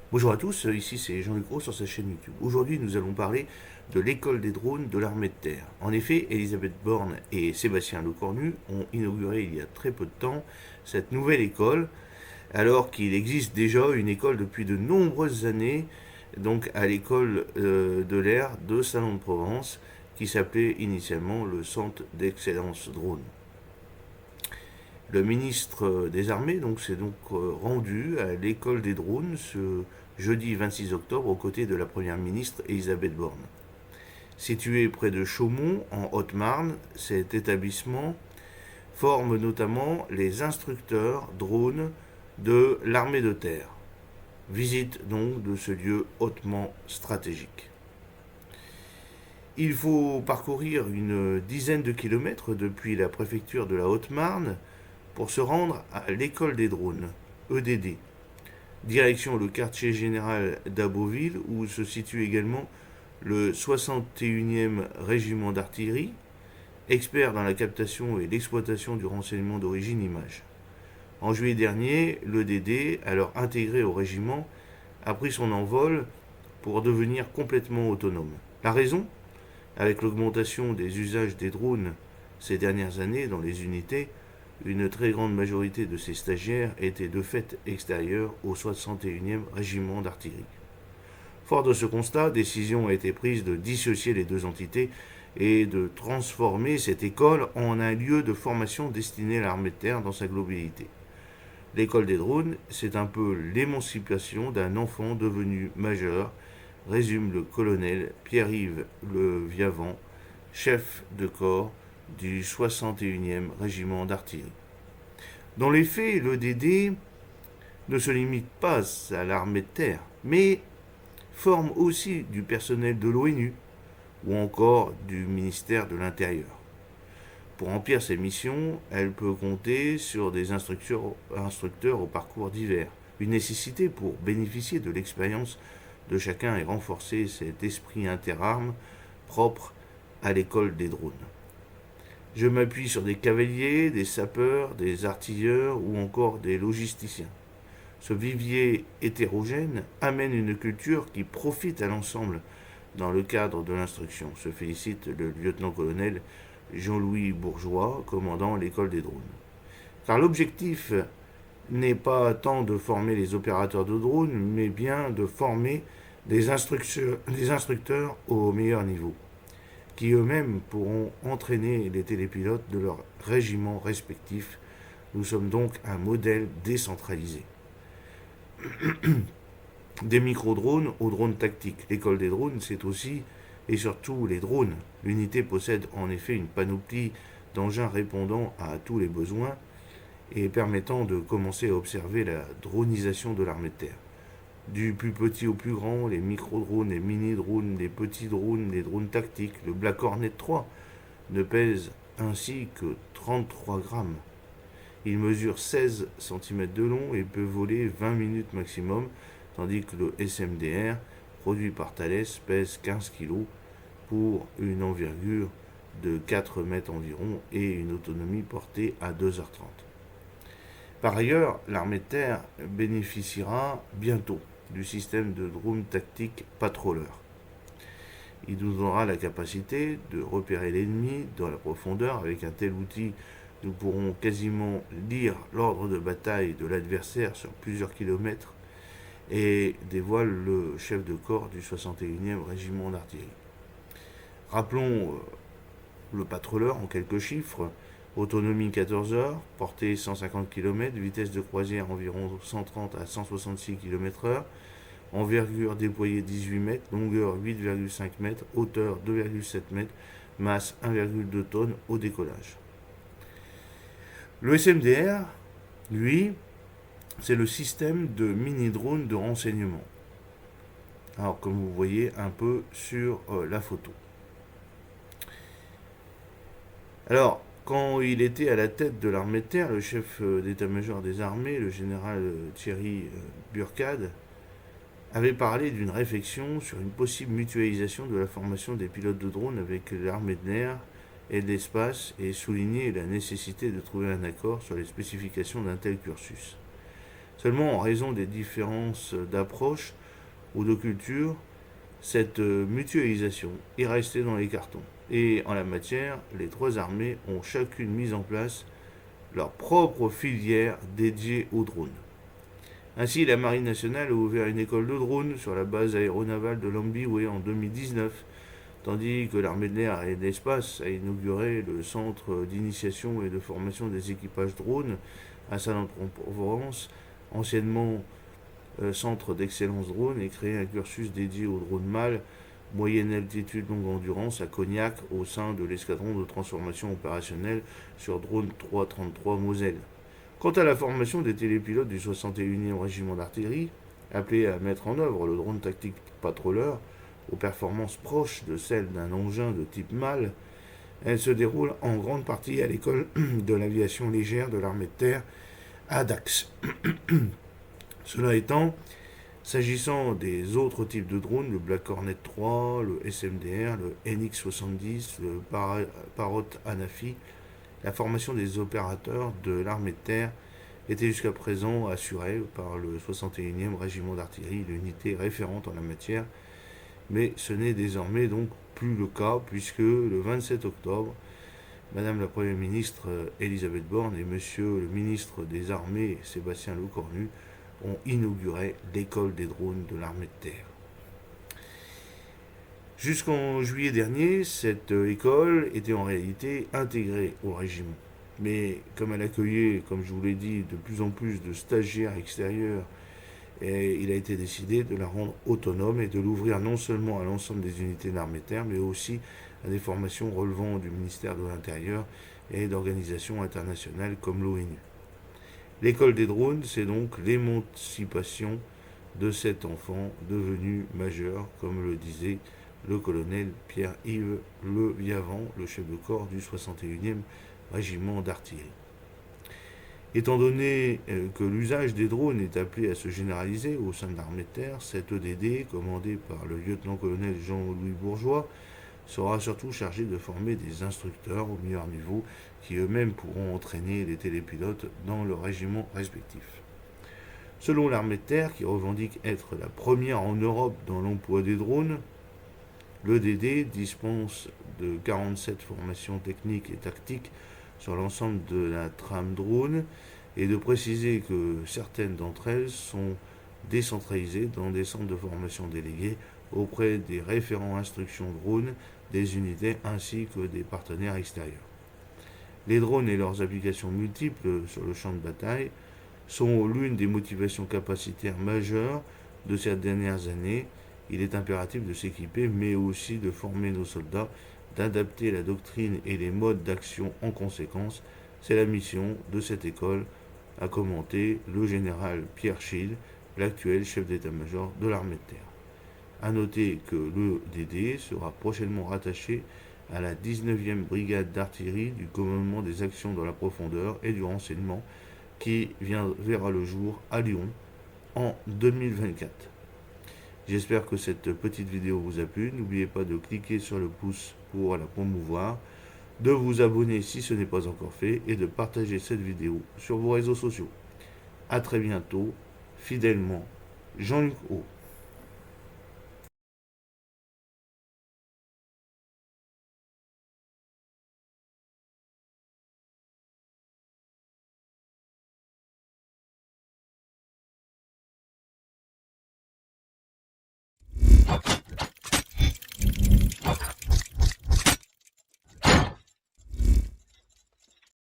Bonjour à tous, ici c'est Jean-Luc Gros sur sa chaîne YouTube. Aujourd'hui nous allons parler de l'école des drones de l'armée de terre. En effet, Elisabeth Borne et Sébastien Lecornu ont inauguré il y a très peu de temps cette nouvelle école, alors qu'il existe déjà une école depuis de nombreuses années, donc à l'école de l'air de Salon-de-Provence, qui s'appelait initialement le Centre d'excellence drone. Le ministre des Armées s'est donc rendu à l'école des drones ce jeudi 26 octobre aux côtés de la première ministre Elisabeth Borne. Situé près de Chaumont, en Haute-Marne, cet établissement forme notamment les instructeurs drones de l'armée de terre. Visite donc de ce lieu hautement stratégique. Il faut parcourir une dizaine de kilomètres depuis la préfecture de la Haute-Marne pour se rendre à l'école des drones, EDD. Direction le quartier général d'Abbeville où se situe également le 61e régiment d'artillerie, expert dans la captation et l'exploitation du renseignement d'origine image. En juillet dernier, l'EDD, alors intégré au régiment, a pris son envol pour devenir complètement autonome. La raison? Avec l'augmentation des usages des drones ces dernières années dans les unités, une très grande majorité de ces stagiaires étaient de fait extérieurs au 61e régiment d'artillerie. Fort de ce constat, décision a été prise de dissocier les deux entités et de transformer cette école en un lieu de formation destiné à l'armée de terre dans sa globalité. L'école des drones, c'est un peu l'émancipation d'un enfant devenu majeur, résume le colonel Pierre-Yves Le Viavant, chef de corps du 61e régiment d'artillerie. Dans les faits, l'EDD ne se limite pas à l'armée de terre, mais forme aussi du personnel de l'ONU ou encore du ministère de l'Intérieur. Pour remplir ses missions, elle peut compter sur des instructeurs au parcours divers, une nécessité pour bénéficier de l'expérience de chacun et renforcer cet esprit interarmes propre à l'école des drones. Je m'appuie sur des cavaliers, des sapeurs, des artilleurs ou encore des logisticiens. Ce vivier hétérogène amène une culture qui profite à l'ensemble dans le cadre de l'instruction, se félicite le lieutenant-colonel Jean-Louis Bourgeois, commandant l'école des drones. Car l'objectif n'est pas tant de former les opérateurs de drones, mais bien de former des instructeurs au meilleur niveau, qui eux-mêmes pourront entraîner les télépilotes de leurs régiments respectifs. Nous sommes donc un modèle décentralisé. Des micro-drones aux drones tactiques. L'école des drones, c'est aussi et surtout les drones. L'unité possède en effet une panoplie d'engins répondant à tous les besoins et permettant de commencer à observer la dronisation de l'armée de terre. Du plus petit au plus grand, les micro-drones, les mini-drones, les petits drones, les drones tactiques, le Black Hornet 3 ne pèse ainsi que 33 grammes. Il mesure 16 cm de long et peut voler 20 minutes maximum, tandis que le SMDR, produit par Thales, pèse 15 kg pour une envergure de 4 mètres environ et une autonomie portée à 2h30. Par ailleurs, l'armée de terre bénéficiera bientôt du système de drone tactique Patroller. Il nous donnera la capacité de repérer l'ennemi dans la profondeur. Avec un tel outil, nous pourrons quasiment lire l'ordre de bataille de l'adversaire sur plusieurs kilomètres et dévoile le chef de corps du 61e régiment d'artillerie. Rappelons le Patroller en quelques chiffres. Autonomie 14 heures, portée 150 km, vitesse de croisière environ 130 à 166 km/h, envergure déployée 18 mètres, longueur 8,5 mètres, hauteur 2,7 mètres, masse 1,2 tonnes au décollage. Le SMDR, lui, c'est le système de mini-drone de renseignement. Alors, comme vous voyez un peu sur la photo. Alors, quand il était à la tête de l'armée de terre, le chef d'état-major des armées, le général Thierry Burkhard, avait parlé d'une réflexion sur une possible mutualisation de la formation des pilotes de drones avec l'armée de l'air et de l'espace et souligné la nécessité de trouver un accord sur les spécifications d'un tel cursus. Seulement, en raison des différences d'approche ou de culture, cette mutualisation est restée dans les cartons. Et en la matière, les trois armées ont chacune mis en place leur propre filière dédiée aux drones. Ainsi, la Marine nationale a ouvert une école de drones sur la base aéronavale de Lombiwe en 2019, tandis que l'armée de l'air et de l'espace a inauguré le centre d'initiation et de formation des équipages drones à Salon-de-Provence, anciennement centre d'excellence drone, et créé un cursus dédié aux drones mâles moyenne altitude longue endurance à Cognac au sein de l'escadron de transformation opérationnelle sur drone 333 Moselle. Quant à la formation des télépilotes du 61e régiment d'artillerie, appelés à mettre en œuvre le drone tactique patrouilleur aux performances proches de celles d'un engin de type mâle, elle se déroule en grande partie à l'école de l'aviation légère de l'armée de terre à Dax. Cela étant, s'agissant des autres types de drones, le Black Hornet 3, le SMDR, le NX-70, le Parrot Anafi, la formation des opérateurs de l'armée de terre était jusqu'à présent assurée par le 61e régiment d'artillerie, l'unité référente en la matière, mais ce n'est désormais donc plus le cas puisque le 27 octobre, Madame la Première ministre Elisabeth Borne et Monsieur le ministre des Armées Sébastien Lecornu ont inauguré l'école des drones de l'armée de terre. Jusqu'en juillet dernier, cette école était en réalité intégrée au régiment. Mais comme elle accueillait, comme je vous l'ai dit, de plus en plus de stagiaires extérieurs, il a été décidé de la rendre autonome et de l'ouvrir non seulement à l'ensemble des unités de l'armée de terre, mais aussi à des formations relevant du ministère de l'Intérieur et d'organisations internationales comme l'ONU. L'école des drones, c'est donc l'émancipation de cet enfant devenu majeur, comme le disait le colonel Pierre-Yves Le Viavant, le chef de corps du 61e régiment d'artillerie. Étant donné que l'usage des drones est appelé à se généraliser au sein de l'armée de terre, cette EDD, commandée par le lieutenant-colonel Jean-Louis Bourgeois, sera surtout chargé de former des instructeurs au meilleur niveau qui eux-mêmes pourront entraîner les télépilotes dans leur régiment respectif. Selon l'armée de terre, qui revendique être la première en Europe dans l'emploi des drones, l'EDD dispense de 47 formations techniques et tactiques sur l'ensemble de la trame drone et de préciser que certaines d'entre elles sont décentralisées dans des centres de formation délégués auprès des référents instruction drone des unités ainsi que des partenaires extérieurs. Les drones et leurs applications multiples sur le champ de bataille sont l'une des motivations capacitaires majeures de ces dernières années. Il est impératif de s'équiper, mais aussi de former nos soldats, d'adapter la doctrine et les modes d'action en conséquence. C'est la mission de cette école, a commenté le général Pierre Schild, l'actuel chef d'état-major de l'armée de terre. A noter que l'EDD sera prochainement rattaché à la 19e brigade d'artillerie du commandement des actions dans la profondeur et du renseignement qui verra le jour à Lyon en 2024. J'espère que cette petite vidéo vous a plu. N'oubliez pas de cliquer sur le pouce pour la promouvoir, de vous abonner si ce n'est pas encore fait et de partager cette vidéo sur vos réseaux sociaux. A très bientôt, fidèlement, Jean-Luc Haut.